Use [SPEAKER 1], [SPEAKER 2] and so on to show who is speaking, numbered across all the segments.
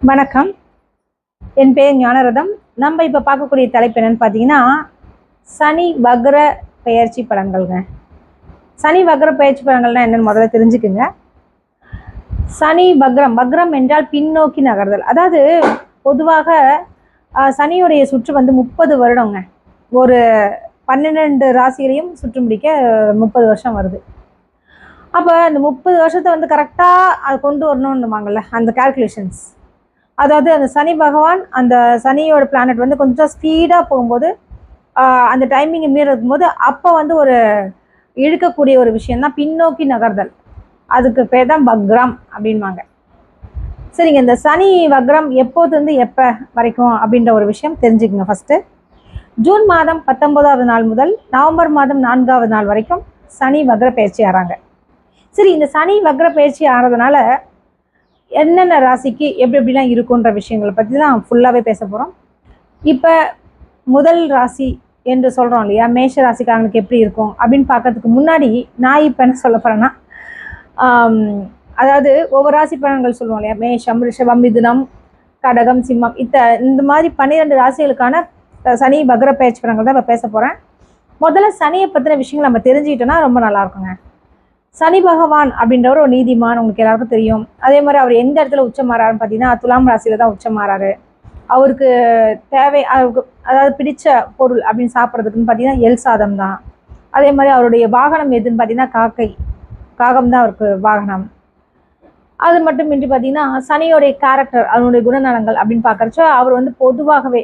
[SPEAKER 1] வணக்கம். என் பேர் ஞானரதம். நம்ம இப்போ பார்க்கக்கூடிய தலைப்பு என்னன்னு பார்த்தீங்கன்னா, சனி வக்ர பெயர்ச்சி பலன்கள்ங்க. சனி வக்ர பெயர்ச்சி பலன்கள்னா என்னன்னு முதல்ல தெரிஞ்சுக்குங்க. சனி வக்ரம், வக்ரம் என்றால் பின்னோக்கி நகர்தல். அதாவது பொதுவாக சனியுடைய சுற்று வந்து 30 வருடங்க. ஒரு 12 ராசிகளையும் சுற்று முடிக்க 30 வருஷம் வருது. அப்போ அந்த 30 வருஷத்தை வந்து கரெக்டாக அது கொண்டு வரணும்னுவாங்கள்ல, அந்த கால்குலேஷன்ஸ். அதாவது அந்த சனி பகவான், அந்த சனியோட பிளானட் வந்து கொஞ்சம் ஸ்பீடாக போகும்போது, அந்த டைமிங்கை மீறி இருக்கும்போது, அப்போ வந்து ஒரு இழுக்கக்கூடிய ஒரு விஷயம்தான் பின்னோக்கி நகர்தல். அதுக்கு பேர் தான் வக்ரம் அப்படின்வாங்க. சரிங்க, இந்த சனி வக்ரம் எப்போதுலேருந்து எப்போ வரைக்கும் அப்படின்ற ஒரு விஷயம் தெரிஞ்சுக்கங்க. ஃபஸ்ட்டு ஜூன் மாதம் 19வது நாள் முதல் நவம்பர் மாதம் 4வது நாள் வரைக்கும் சனி வக்ர பயிற்சி ஆகிறாங்க. சரி, இந்த சனி வக்ர பயிற்சி ஆகிறதுனால என்னென்ன ராசிக்கு எப்படி எப்படிலாம் இருக்குன்ற விஷயங்களை பற்றி தான் ஃபுல்லாகவே பேச போகிறோம். இப்போ முதல் ராசி என்று சொல்கிறோம் இல்லையா, மேஷ ராசிக்காரங்களுக்கு எப்படி இருக்கும் அப்படின்னு பார்க்கறதுக்கு முன்னாடி நான் இப்போ என்ன சொல்ல போகிறேன்னா, அதாவது ஒவ்வொரு ராசி பலன்கள் சொல்லுவோம் இல்லையா, மேஷம், ரிஷபம், மிதுனம், கடகம், சிம்மம், இந்த மாதிரி 12 ராசிகளுக்கான சனி வக்ர பயிற்சி பலன்கள் தான் இப்போ பேச போகிறேன். முதல்ல சனியை பற்றின விஷயங்கள் நம்ம தெரிஞ்சுக்கிட்டோன்னா ரொம்ப நல்லாயிருக்குங்க. சனி பகவான் அப்படின்றவர் ஒரு நீதிமான், உங்களுக்கு எல்லாருக்கும் தெரியும். அதே மாதிரி அவர் எந்த இடத்துல உச்சம் மாறாருன்னு பார்த்தீங்கன்னா, துலாம் ராசியில தான் உச்சம் மாறாரு. அவருக்கு அதாவது பிடிச்ச பொருள் அப்படின்னு சாப்பிட்றதுக்குன்னு பார்த்தீங்கன்னா எல் சாதம் தான். அதே மாதிரி அவருடைய வாகனம் எதுன்னு பார்த்தீங்கன்னா காகம் தான் அவருக்கு வாகனம். அது மட்டுமின்றி பார்த்தீங்கன்னா சனியோடைய கேரக்டர், அவனுடைய குணநலங்கள் அப்படின்னு பார்க்குறச்ச அவர் வந்து பொதுவாகவே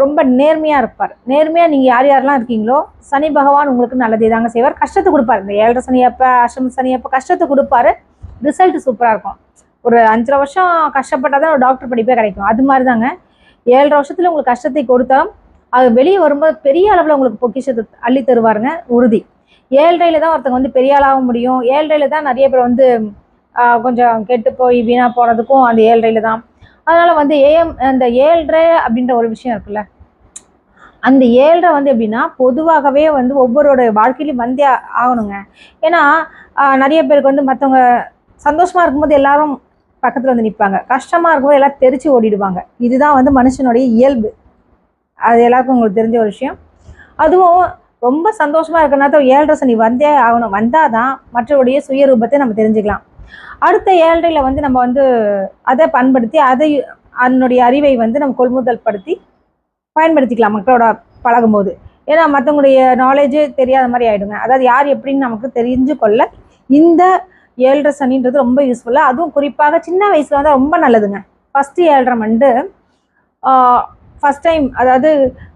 [SPEAKER 1] ரொம்ப நேர்மையாக இருப்பார். நேர்மையாக நீங்கள் யார் யாரெல்லாம் இருக்கீங்களோ சனி பகவான் உங்களுக்கு நல்லதே தாங்க செய்வார். கஷ்டத்தை கொடுப்பார். இந்த 7.5 சனி அப்போ, அஷ்டம சனி அப்போ கஷ்டத்தை கொடுப்பாரு. ரிசல்ட் சூப்பராக இருக்கும். ஒரு 5.5 வருஷம் கஷ்டப்பட்டால் தான் ஒரு டாக்டர் படிப்பே கிடைக்கும். அது மாதிரி தாங்க 7.5 வருஷத்தில் உங்களுக்கு கஷ்டத்தை கொடுத்தாலும் அது வெளியே வரும்போது பெரிய அளவில் உங்களுக்கு பொக்கிஷத்தை அள்ளி தருவாருங்க, உறுதி. 7.5 தான் ஒருத்தங்க வந்து பெரிய ஆளாக முடியும். 7.5 தான் நிறைய பேர் வந்து கொஞ்சம் கெட்டு போய் வீணாக போனதுக்கும் அந்த 7.5 தான். அதனால் வந்து அந்த 7.5 அப்படின்ற ஒரு விஷயம் இருக்குல்ல, அந்த 7.5 வந்து எப்படின்னா பொதுவாகவே வந்து ஒவ்வொருடைய வாழ்க்கையிலையும் வந்தே ஆகணுங்க. ஏன்னா நிறைய பேருக்கு வந்து மற்றவங்க சந்தோஷமாக இருக்கும்போது எல்லாரும் பக்கத்தில் வந்து நிற்பாங்க, கஷ்டமாக இருக்கும்போது எல்லாம் தெரிச்சு ஓடிடுவாங்க. இதுதான் வந்து மனுஷனுடைய இயல்பு. அது எல்லாருக்கும் உங்களுக்கு தெரிஞ்ச ஒரு விஷயம். அதுவும் ரொம்ப சந்தோஷமாக இருக்கிறனா தான் 7.5 சனி வந்தே ஆகணும். வந்தால் தான் மற்றவருடைய சுயரூபத்தை நம்ம தெரிஞ்சுக்கலாம். அடுத்த 7.5ல வந்து நம்ம வந்து அதை பண்படுத்தி அதனுடைய அறிவை வந்து நம்ம கொள்முதல் படுத்தி பயன்படுத்திக்கலாம் மக்களோட பழகும்போது. ஏன்னா மற்றவங்களுடைய நாலேஜு தெரியாத மாதிரி ஆகிடுங்க. அதாவது யார் எப்படின்னு நமக்கு தெரிஞ்சு கொள்ள இந்த 7.5 சனின்றது ரொம்ப யூஸ்ஃபுல்லாக, அதுவும் குறிப்பாக சின்ன வயசில் வந்தால் ரொம்ப நல்லதுங்க. ஃபஸ்ட்டு 7.5 வந்து ஃபஸ்ட் டைம், அதாவது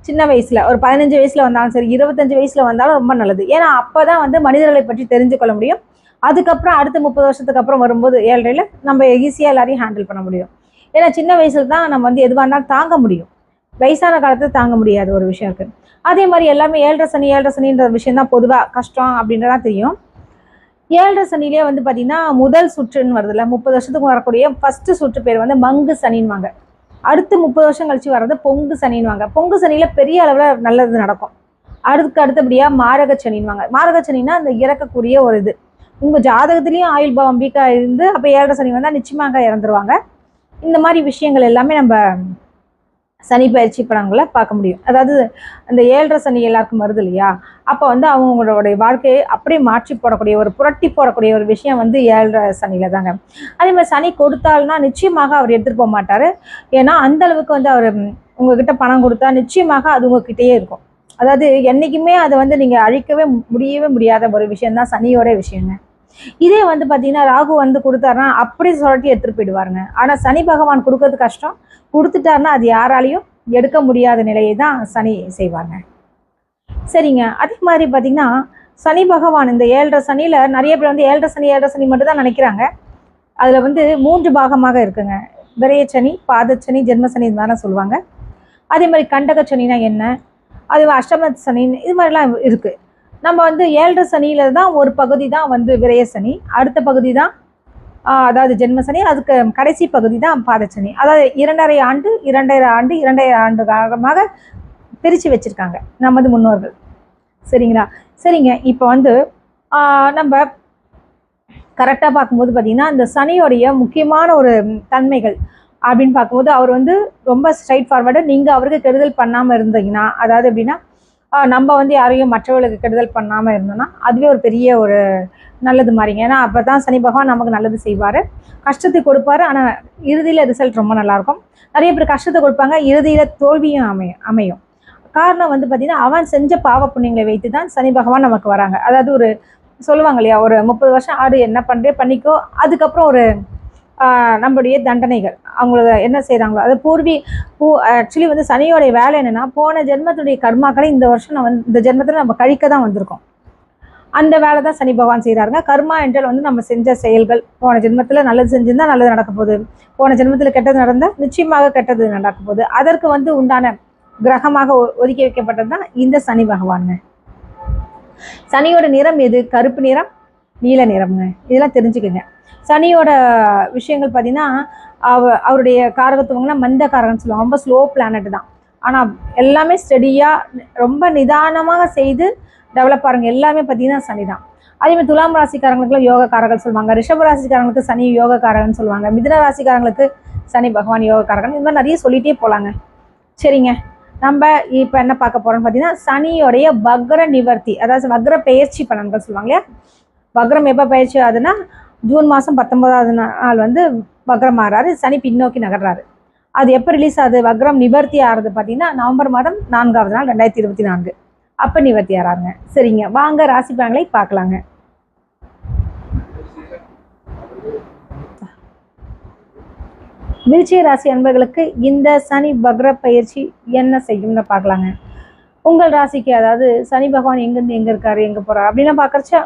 [SPEAKER 1] சின்ன வயசில் ஒரு 15 வயசில் வந்தாலும் சரி, 25 வயசில் வந்தாலும் ரொம்ப நல்லது. ஏன்னா அப்போ தான் வந்து மனிதர்களை பற்றி தெரிஞ்சு கொள்ள முடியும். அதுக்கப்புறம் அடுத்த 30 வருஷத்துக்கு அப்புறம் வரும்போது 7.5ல நம்ம ஈஸியாக எல்லாரையும் ஹேண்டில் பண்ண முடியும். ஏன்னா சின்ன வயசில் தான் நம்ம வந்து எதுவாக இருந்தாலும் தாங்க முடியும். வயசான காலத்தில் தாங்க முடியாத ஒரு விஷயம் இருக்குது. அதே மாதிரி எல்லாமே 7.5 சனின்ற விஷயம் தான் பொதுவாக கஷ்டம் அப்படின்றதான் தெரியும். 7.5 சனிலே வந்து பார்த்தீங்கன்னா முதல் சுற்றுன்னு வருதுல்ல, 30 வருஷத்துக்கு வரக்கூடிய ஃபஸ்ட்டு சுற்று பேர் வந்து மங்கு சனின்வாங்க. அடுத்து 30 வருஷம் கழிச்சு வர்றது பொங்கு சனின்வாங்க. பொங்கு சனியில் பெரிய அளவில் நல்லது நடக்கும். அடுத்தபடியாக மாரக சனின்வாங்க. மாரக சனின்னா அந்த இறக்கக்கூடிய ஒரு இது. உங்கள் ஜாதகத்துலேயும் ஆயுள் பவம் வீக்காக இருந்து அப்போ 7.5 சனி வந்தால் நிச்சயமாக இறந்துருவாங்க. இந்த மாதிரி விஷயங்கள் எல்லாமே நம்ம சனி பயிற்சி பலன்களை பார்க்க முடியும். அதாவது அந்த 7.5 சனி எல்லாருக்கும் வருது இல்லையா, அப்போ வந்து அவங்களுடைய வாழ்க்கையை அப்படியே மாற்றி போடக்கூடிய ஒரு புரட்டி போடக்கூடிய ஒரு விஷயம் வந்து 7.5 சனியில் தாங்க. அதே மாதிரி சனி கொடுத்தால்னா நிச்சயமாக அவர் எடுத்துகிட்டு போக மாட்டார். ஏன்னா அந்த அளவுக்கு வந்து அவர் உங்ககிட்ட பணம் கொடுத்தா நிச்சயமாக அது உங்ககிட்டயே இருக்கும். அதாவது என்றைக்குமே அதை வந்து நீங்கள் அழிக்கவே முடியவே முடியாத ஒரு விஷயம்தான் சனியோட விஷயங்க. இதே வந்து பார்த்தீங்கன்னா ராகு வந்து கொடுத்தாருன்னா அப்படி சொல்லி எடுத்துகிட்டு போயிடுவாருங்க. ஆனால் சனி பகவான் கொடுக்கறது கஷ்டம். கொடுத்துட்டாருன்னா அது யாராலையும் எடுக்க முடியாத நிலையை தான் சனி செய்வாங்க. சரிங்க, அதே மாதிரி பார்த்தீங்கன்னா சனி பகவான் இந்த 7.5 சனியில் நிறைய பேர் வந்து 7.5 சனி மட்டும் தான் நினைக்கிறாங்க. அதில் வந்து 3 பாகமாக இருக்குங்க. விரயச்சனி, பாதச்சனி, ஜென்மசனி இது மாதிரிலாம் சொல்லுவாங்க. அதே மாதிரி கண்டக சனினா என்ன, அது அஷ்டம சனின்னு இது மாதிரிலாம் இருக்குது. நம்ம வந்து 7.5 சனியில தான் ஒரு பகுதி தான் வந்து விரய சனி, அடுத்த பகுதி தான் அதாவது ஜென்மசனி, அதுக்கு கடைசி பகுதி தான் பாதச்சனி. அதாவது 2.5 ஆண்டு 2.5 ஆண்டு காலமாக பிரித்து வச்சுருக்காங்க நமது முன்னோர்கள். சரிங்களா? சரிங்க, இப்போ வந்து நம்ம கரெக்டாக பார்க்கும்போது பார்த்தீங்கன்னா இந்த சனியோடைய முக்கியமான ஒரு தன்மைகள் அப்படின்னு பார்க்கும்போது அவர் வந்து ரொம்ப ஸ்ட்ரைட் ஃபார்வர்டு. நீங்கள் அவருக்கு கெடுதல் பண்ணாமல் இருந்தீங்கன்னா, அதாவது எப்படின்னா நம்ம வந்து யாரையும் மற்றவர்களுக்கு கெடுதல் பண்ணாமல் இருந்தோம்னா அதுவே ஒரு பெரிய ஒரு நல்லது மாதிரிங்க. ஏன்னா அப்போ தான் சனி பகவான் நமக்கு நல்லது செய்வார். கஷ்டத்தை கொடுப்பாரு, ஆனால் இறுதியில் ரிசல்ட் ரொம்ப நல்லாயிருக்கும். நிறைய பேர் கஷ்டத்தை கொடுப்பாங்க, இறுதியில் தோல்வியும் அமையும். காரணம் வந்து பார்த்தீங்கன்னா அவன் செஞ்ச பாவ புண்ணியங்களை வைத்து தான் சனி பகவான் நமக்கு வராங்க. அதாவது ஒரு சொல்லுவாங்க இல்லையா, ஒரு 30 வருஷம் ஆடு என்ன பண்ணுறே பண்ணிக்கோ, அதுக்கப்புறம் ஒரு நம்மளுடைய தண்டனைகள் அவங்கள என்ன செய்கிறாங்களோ அது ஆக்சுவலி வந்து சனியோடைய வேலை என்னென்னா, போன ஜென்மத்துடைய கர்மாக்களை இந்த வருஷம் இந்த ஜென்மத்தில் நம்ம கழிக்க தான் வந்திருக்கோம். அந்த வேலை தான் சனி பகவான் செய்கிறாருங்க. கர்மா என்றால் வந்து நம்ம செஞ்ச செயல்கள், போன ஜென்மத்தில் நல்லது செஞ்சிருந்தால் நல்லது நடக்க போகுது, போன ஜென்மத்தில் கெட்டது நடந்தால் நிச்சயமாக கெட்டது நடக்க போகுது. அதற்கு வந்து உண்டான கிரகமாக ஒதுக்கி வைக்கப்பட்டது தான் இந்த சனி பகவானுங்க. சனியோட நிறம் எது? கருப்பு நிறம், நீல நிறம்ங்க. இதெல்லாம் தெரிஞ்சுக்கோங்க. சனியோட விஷயங்கள் பார்த்தீங்கன்னா அவருடைய காரகத்துவங்கன்னா மந்த காரகம்னு சொல்லுவாங்க. ரொம்ப ஸ்லோ பிளானட் தான், ஆனால் எல்லாமே ஸ்டடியாக ரொம்ப நிதானமாக செய்து டெவலப் ஆகுங்க. எல்லாமே பார்த்தீங்கன்னா சனி தான். அதேமாதிரி துலாம் ராசிக்காரங்களுக்குலாம் யோக காரகன் சொல்லுவாங்க, ரிஷப ராசிக்காரங்களுக்கு சனி யோக காரகன் சொல்லுவாங்க, மிதுன ராசிக்காரங்களுக்கு சனி பகவான் யோக காரகன். இது மாதிரி நிறைய சொல்லிகிட்டே போகலாங்க. சரிங்க, நம்ம இப்போ என்ன பார்க்க போகிறோம்னு பார்த்தீங்கன்னா சனியோடைய வக்ர நிவர்த்தி, அதாவது வக்ர பெயர்ச்சி பலன்கள் சொல்லுவாங்க இல்லையா. வக்ரம் எப்போ பயிற்சி ஆகுதுன்னா ஜூன் மாதம் 19ஆவது நாள் வந்து வக்ரம் ஆகிறாரு, சனி பின்னோக்கி நகர்றாரு. அது எப்போ ரிலீஸ் ஆகுது? வக்ரம் நிவர்த்தி ஆகிறது பார்த்தீங்கன்னா நவம்பர் மாதம் 4ஆவது நாள் 2024 அப்போ நிவர்த்தி ஆகிறாங்க. சரிங்க, வாங்க ராசி பலன்களை பார்க்கலாங்க. விருச்சிக ராசி அன்பர்களுக்கு இந்த சனி வக்ர பயிற்சி என்ன செய்யும்னு பார்க்கலாங்க. உங்கள் ராசிக்கு அதாவது சனி பகவான் எங்கேருந்து எங்கே இருக்காரு, எங்கே போகிறார் அப்படின்லாம் பார்க்குறச்சா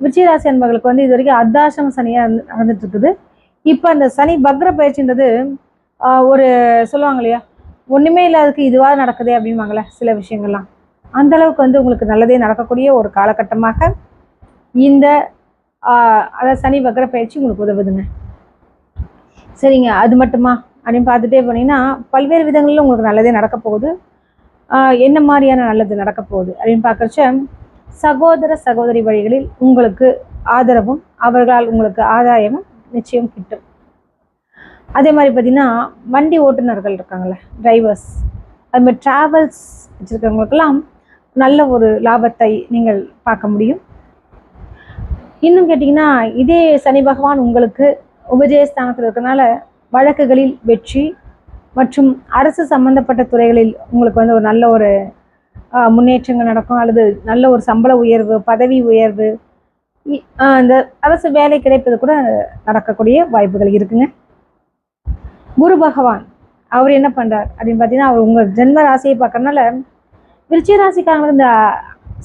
[SPEAKER 1] விருச்சிக ராசி அன்பர்களுக்கு வந்து இது வரைக்கும் அர்த்தாசிரம சனியாக நடந்துட்டு இருக்குது. இப்போ அந்த சனி வக்ர பயிற்சின்றது ஒரு சொல்லுவாங்க இல்லையா, ஒன்றுமே இல்லாததுக்கு இதுவாக நடக்குது அப்படின்வாங்களே சில விஷயங்கள்லாம், அந்த அளவுக்கு வந்து உங்களுக்கு நல்லதே நடக்கக்கூடிய ஒரு காலகட்டமாக இந்த அதாவது சனி வக்ர பயிற்சி உங்களுக்கு உதவுதுங்க. சரிங்க, அது மட்டுமா அப்படின்னு பார்த்துட்டே போனீங்கன்னா பல்வேறு விதங்களில் உங்களுக்கு நல்லதே நடக்க போகுது. என்ன மாதிரியான நல்லது நடக்க போகுது அப்படின்னு பார்க்குறச்ச சகோதர சகோதரி வழிகளில் உங்களுக்கு ஆதரவும் அவர்களால் உங்களுக்கு ஆதாயமும் நிச்சயம் கிட்டும். அதே மாதிரி பார்த்தீங்கன்னா வண்டி ஓட்டுநர்கள் இருக்காங்களே, டிரைவர்ஸ், அது மாதிரி ட்ராவல்ஸ் வச்சுருக்கவங்களுக்கெல்லாம் நல்ல ஒரு லாபத்தை நீங்கள் பார்க்க முடியும். இன்னும் கேட்டிங்கன்னா இதே சனி பகவான் உங்களுக்கு உபஜயஸ்தானத்தில் இருக்கிறனால வழக்குகளில் வெற்றி மற்றும் அரசு சம்பந்தப்பட்ட துறைகளில் உங்களுக்கு வந்து ஒரு நல்ல ஒரு முன்னேற்றங்கள் நடக்கும், அல்லது நல்ல ஒரு சம்பள உயர்வு, பதவி உயர்வு, அந்த அரசு வேலை கிடைப்பது கூட நடக்கக்கூடிய வாய்ப்புகள் இருக்குங்க. குரு பகவான் அவர் என்ன பண்ணுறார் அப்படின்னு பார்த்தீங்கன்னா அவர் உங்கள் ஜென்ம ராசியை பார்க்கறதுனால விருச்சிக ராசிக்காரங்களுக்கு இந்த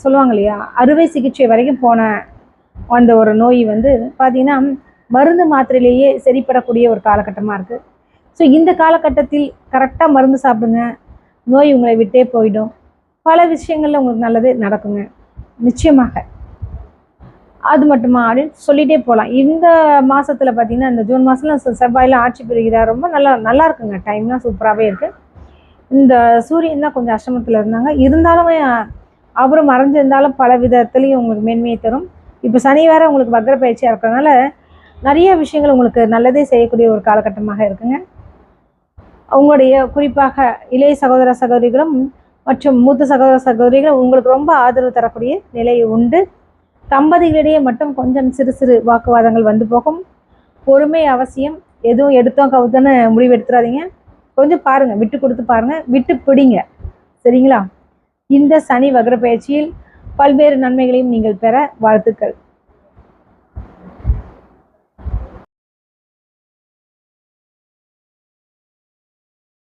[SPEAKER 1] சொல்லுவாங்க இல்லையா, அறுவை சிகிச்சை வரைக்கும் போன அந்த ஒரு நோய் வந்து பார்த்தீங்கன்னா மருந்து மாத்திரையிலேயே சரிப்படக்கூடிய ஒரு காலகட்டமாக இருக்குது. ஸோ இந்த காலகட்டத்தில் கரெக்டாக மருந்து சாப்பிடுங்க, நோய் உங்களை விட்டே போயிடும். பல விஷயங்களில் உங்களுக்கு நல்லது நடக்குங்க நிச்சயமாக. அது மட்டுமா அப்படின்னு சொல்லிகிட்டே போகலாம். இந்த மாதத்தில் பார்த்தீங்கன்னா இந்த ஜூன் மாதத்தில் செவ்வாயில் ஆட்சி பெறுகிறார். ரொம்ப நல்லா இருக்குங்க, டைம்லாம் சூப்பராகவே இருக்குது. இந்த சூரியன் தான் கொஞ்சம் அஷ்டமத்தில் இருந்தாங்க, இருந்தாலுமே அவரும் மறைஞ்சிருந்தாலும் பல விதத்துலேயும் உங்களுக்கு மேன்மையை தரும். இப்போ சனி வேறு உங்களுக்கு வக்ர பயிற்சியாக இருக்கிறதுனால நிறைய விஷயங்கள் உங்களுக்கு நல்லதே செய்யக்கூடிய ஒரு காலகட்டமாக இருக்குங்க. உங்களுடைய குறிப்பாக இளைய சகோதர சகோதரிகளும் மற்றும் மூத்த சகோதர சகோதரிகளும் உங்களுக்கு ரொம்ப ஆதரவு தரக்கூடிய நிலை உண்டு. தம்பதிகளிடையே மட்டும் கொஞ்சம் சிறு சிறு வாக்குவாதங்கள் வந்து போகும். பொறுமை அவசியம். எதுவும் எடுத்தோம் கவுத்தோன்னு முடிவு எடுத்துடாதீங்க. கொஞ்சம் பாருங்கள், விட்டு கொடுத்து பாருங்கள், விட்டு பிடிங்க. சரிங்களா? இந்த சனி வக்ர பயிற்சியில் பல்வேறு நன்மைகளையும் நீங்கள் பெற வாழ்த்துக்கள்.